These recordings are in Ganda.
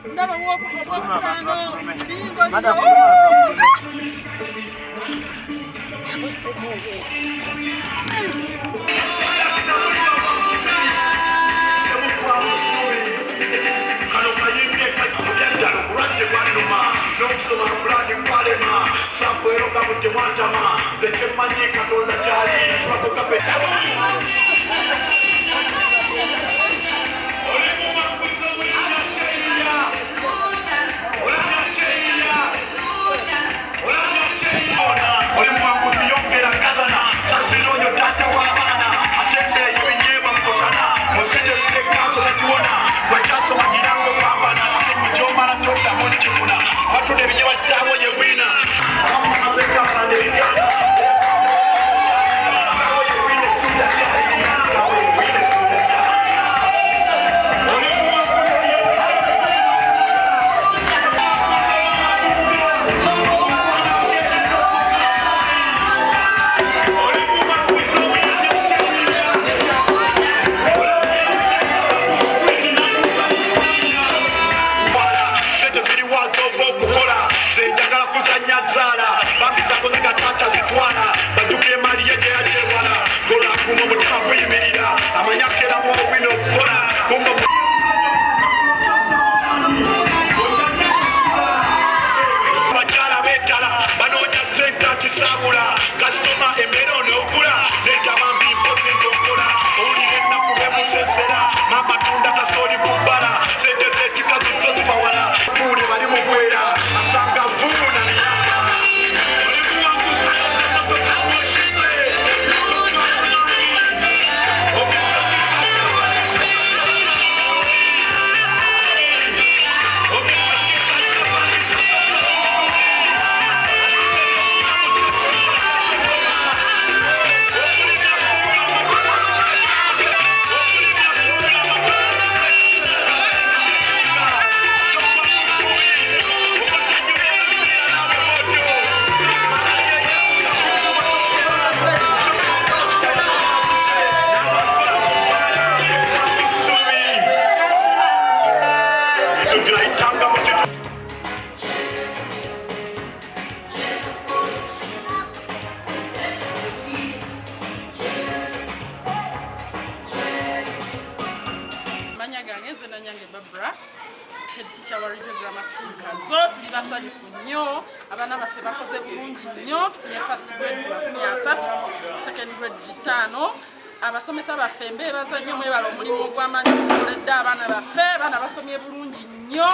Ndaba wokutano. Bingo Madam. KAZO tuli basanyufu nnyo abaana baffe bakoze bulungi nnyo tufunye first grades 13 second grades 5 abasomesa baffe mbeebaza nnyo mwebala omulimu ogw'amaanyi gukoledde abaana baffe abaana basomye bulungi nnyo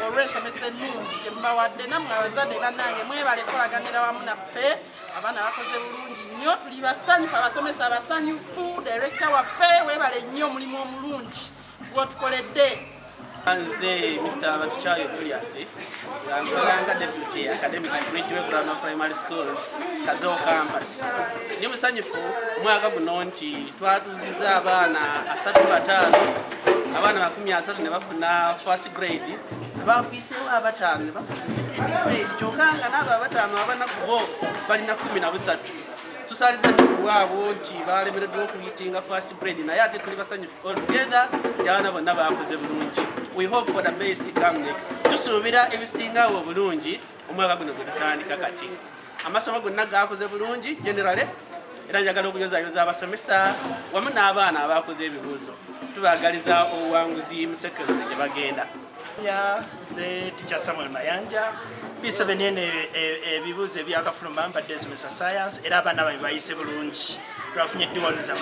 olw'ensomesa ennungi gye mubawadde nammwe abazadde bannange mwebale kolaganira wamu naffe abaana bakoze bulungi nnyo tuli basanyufu abasomesa abasanyufu director waffe weebale nnyo omulimu omulungi gw'otukoledde. Nze Mr. Batuchayo Julius, nkolanga deputy academic RIDGEWAY primary schools KAZO campus. Ndi musanyufu omwaka guno nti twatuuzizza abaana 35 abaana 30 ne bafuna first grade abafiiseewo abataano ne bafuna second grade kyokka nga n'abo abataano abanaku bo balina 13. Tusalidde ntiwaabo nti balemereddwa okuhitinga first grade naye ate tuli basanyufu altogether nti abaana bonna bakoze bulungi. We hope for the best to come next. Tusuubira ebisingawo obulungi omwaka guno gwe tutandika kati. Amasomo gonna gakoze bulungi generally era njagala okuyozaayoza abasomesa wamu n'abaana abakoze ebibuuzo. Tubaagaliza obuwanguzi mu secondary gye bagenda. Nze Teacher Samuel Mayanja B7 ebibuuzo ebyakafuluma mbadde nsomesa science era abaana babe bayise bulungi. Twafunye eddiwalo za 20.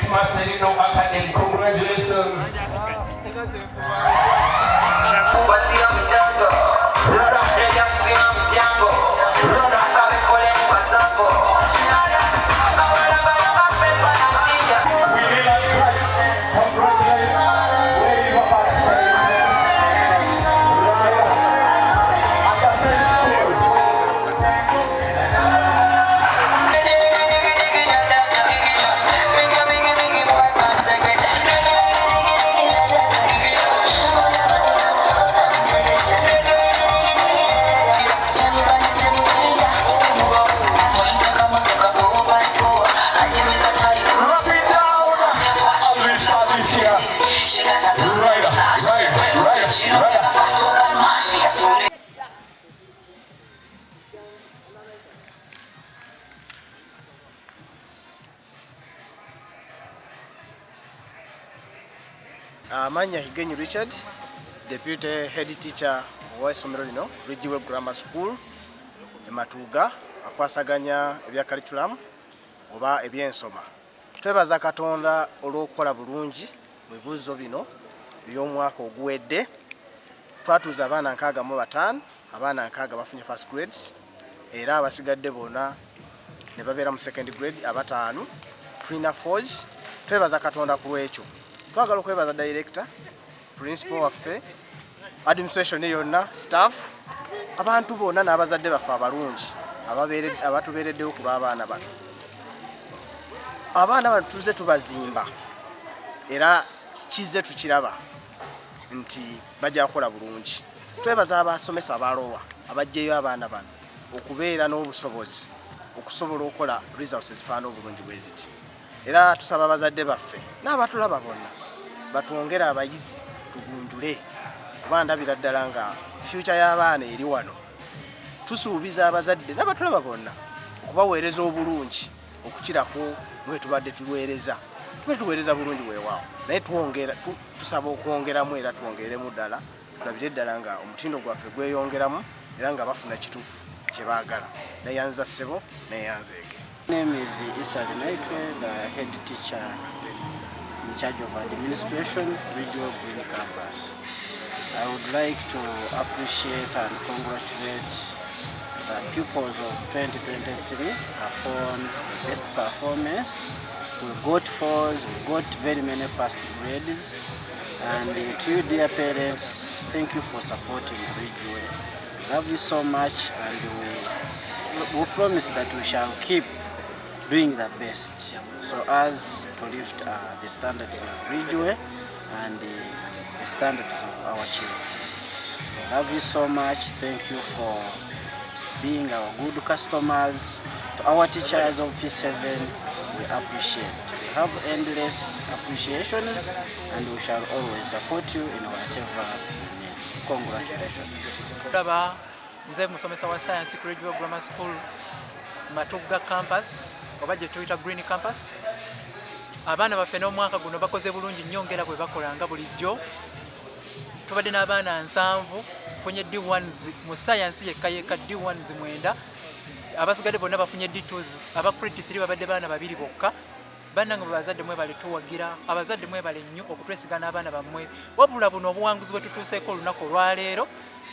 MARCELINO Academy, congratulations. We really like congratulate Amanya Higenyu Richard, Deputy Head Teacher wa essomero lino RIDGEWAY Grammar School MATUGGA akwasaganya ebya curriculum oba ebyensoma. Twebaza Katonda olw'okukola bulungi mu bibuuzo bino eby'omwaka oguwedde. Twatuuza abaana 65, abaana 60 bafunye first grades era abasigadde bonna ne babeera mu second grade abataano. Tulina 4s. Twebaza Katonda ku lw'ekyo. Twagala okwebaza director, principal waffe, administration yonna, staff, abantu bonna n'abazadde baffe abalungi abatubeereddewo ku lw'abaana bano. Abaana bano tuze tubazimba era kizze tukiraba nti bajja kukola bulungi. Twebaza abasomesa abalowa abajjeyo abaana bano okubeera n'obusobozi okusobola okukola results ezifaana obulungi bwe ziti. Era tusaba abazadde baffe n'abatulaba bonna batwongere abayizi tugunjule kuba ndabira ddala nga future y'abaana eri wano. Tusuubiza abazadde n'abatulaba bonna okubaweereza obulungi okukirako mwe tubadde tuweereza. Tubadde tuweereza bulungi weewaawo naye tusaba okwongeramu era twongeremu ddala tulabire ddala nga omutindo gwaffe gweyongeramu era nga bafuna kituufu kye baagala. Neyanza ssebo neyanzeege. Name is Esanyu, the head teacher in charge of administration, RIDGEWAY Green Campus. I would like to appreciate and congratulate the pupils of 2023 upon the best performance. We got 4s, we got very many first grades, and to you dear parents, thank you for supporting RIDGEWAY. We love you so much, and we promise that we shall keep doing the best so as to lift the standards of RIDGEWAY and the standards of our children. We love you so much. Thank you for being our good customers. To our teachers of P7, we appreciate. We have endless appreciations and we shall always support you in whatever you need. Congratulations. Laba, nze musomesa wa science ku RIDGEWAY Grammar School MATUGGA campus oba gye tuyita Green Campus. Abaana baffe n'omwaka guno bakoze bulungi nnyo ngera bwe bakolanga bulijjo. Tubadde n'abaana 7 funye D1s mu science yekka D1s 9. Abasigadde bonna bafunye D2s. Aba credit 3 babadde baana 2 bokka. Bannange bazadde mwe bale tuwagira, abazadde mwe bale nnyo okutwesigana abaana bammwe. Wabula buno obuwanguzi bwe tutuuseeko olunaku olwaleero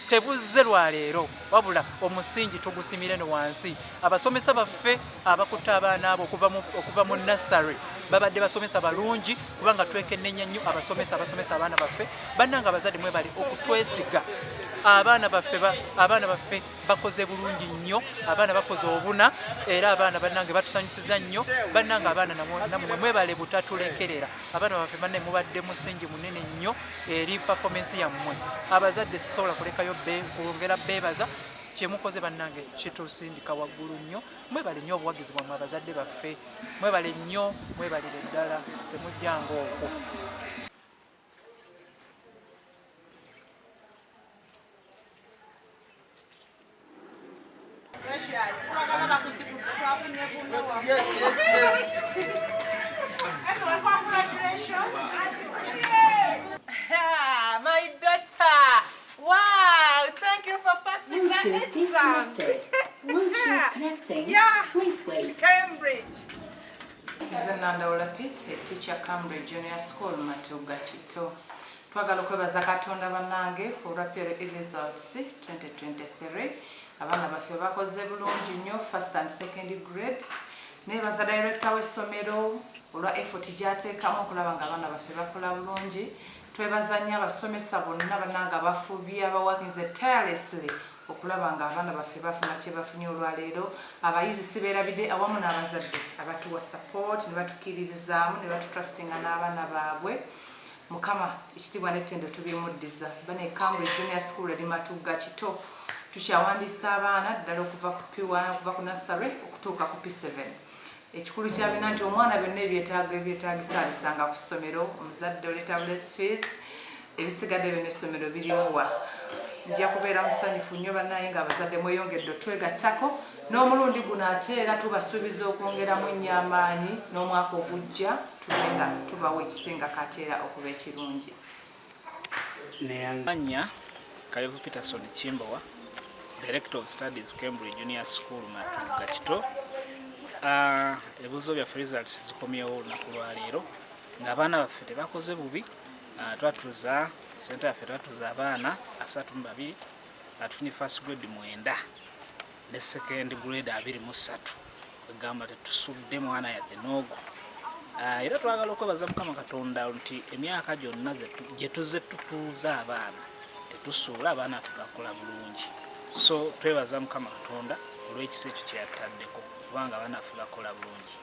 tebuzze lwaleero, wabula omusingi tugusimire no wansi. Abasomesa baffe abakutte abaana abo okuva mu nursery babadde basomesa balungi kubanga twekennenya nnyo abasomesa abaana baffe. Bannange abazadde mwe bale okutwesiga. Abaana baffe bakoze bulungi nnyo, abaana bakoze obuna era abaana bannange batusanyusiza nnyo. Bannange abaana namwe mwebale butatulekerera. Abaana baffe banne mubadde musingi munene nnyo eri performance yammwe. Abazadde sisobola kulekayo kwongera beebaza kye mukoze bannange kitusindika waggulu nnyo. Mwebale nnyo obuwagizi bwammwe abazadde baffe. Mwebale nnyo, mwebalire ddala, temujjanga okwo. Yes. Anyway, congratulations. My daughter. Wow, thank you for passing the exams. Yeah, Cambridge. Nenduulu head teacher Cambridge Junior School MATUGGA KITTO. Twagala okwebaza Katonda bannange olwa results 2023. Abaana baffe bakoze bulungi nnyo first and second grades. Nebaza director w'essomero olwa effort gy'ateekamu okulaba nga abaana baffe bakola bulungi. Twebaza nnyo abasomesa bonna bannange abafubye abawagize tirelessly okulaba nga abaana baffe bafuna kye bafunye olwaleero. Abayizi sibeerabidde awamu n'abazadde abatuwa support ne batukiririzaamu ne batutrustinga n'abaana baabwe. Mukama ekitiibwa n'ettendo tubimuddiza. Bane Cambridge Junior School eri MATUGGA KITTO tukyawandiisa abaana ddala okuva ku P1 okuva ku nursery okutuuka ku P7. Ekikulu kyabina nti omwana byonna ebyetaagisa abisanga ku ssomero. Omuzadde oleeta bless fees, ebisigadde byonna essomero birimuwa. Nja kubeera musanyufu nnyo bannaye nga abazadde mweyongedde otwegattako n'omulundi guno ate era tubasuubiza okwongeramu ennyo amaanyi n'omwaka ogujja tubenga tubawa ekisinga kateera okuba ekirungi. Neyanzanya Kayevu Peterson Chimbowa, Director of Studies Cambridge Junior School Matugga KITTO. Ebibuuzo byaffe results zikomyewo olunaku lwa leero ng'abaana baffe tebakoze bubi. Twatuuza sente yaffe twatuuza abaana 32 atufunye first grade 9 ne second grade 23 egamba tetusudde mwana yadde n'ogo. Era twagala okwebaza Mukama Katonda nti emyaka gyonna gye tuzze tutuuza abaana tetusuula abaana ffe bakola bulungi. So twebaza Mukama Katonda olw'ekisa ekyo kye yataddeko kubanga abaana ffe bakola bulungi.